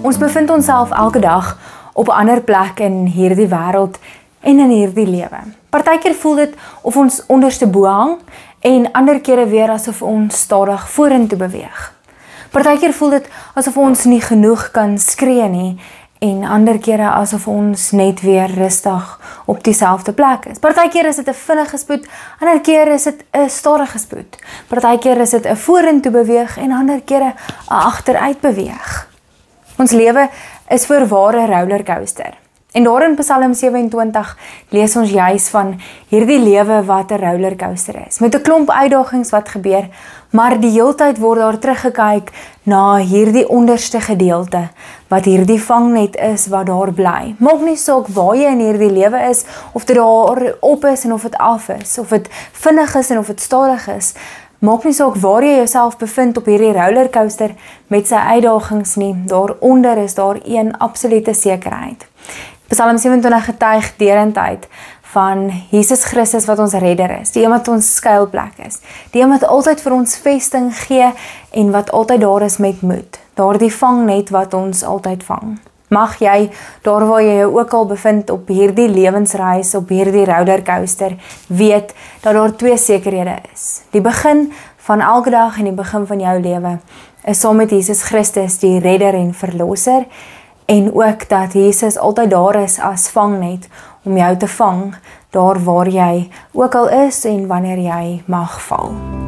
Ons bevind onsself elke dag op 'n ander plek in hierdie wêreld en in hierdie lewe. Partykeer voel dit of ons onderste bo hang en ander kere weer asof ons stadig vorentoe beweeg. Partykeer voel dit asof ons nie genoeg kan skree nie en ander kere asof ons net weer rustig op dieselfde plek is. Partykeer is dit 'n vinnige spoed, ander keer is dit 'n stadige spoed. Partykeer is dit 'n vorentoe beweeg en ander kere 'n agteruit beweeg. Ons lewe is voorwaar 'n rollercoaster. En daar in Psalm 27 lees ons juis van hierdie lewe wat 'n rollercoaster is, met 'n klomp uitdagings wat gebeur, maar die heeltyd word daar teruggekyk na hierdie onderste gedeelte, wat hierdie vangnet is wat daar bly. Maak nie saak waar jy in hierdie lewe is, of dit daar op is en of dit af is, of dit vinnig is en of dit stadig is. Maak nie saak waar jy jouself bevind op hierdie rollercoaster met sy uitdagings nie, daaronder is daar een absolute sekerheid. Psalm 27 getuig derentyd van Jesus Christus wat ons redder is, die een wat ons skuilplek is, die een wat altyd vir ons vesting gee en wat altyd daar is met moed, daardie vangnet wat ons altyd vang. Mag jy, daar waar jy jou ook al bevind op hierdie lewensreis, op hierdie rollercoaster, weet dat daar twee sekerhede is. Die begin van elke dag en die begin van jou lewe is saam met Jesus Christus, die redder en verlosser, en ook dat Jesus altyd daar is as vangnet om jou te vang, daar waar jy ook al is en wanneer jy mag val.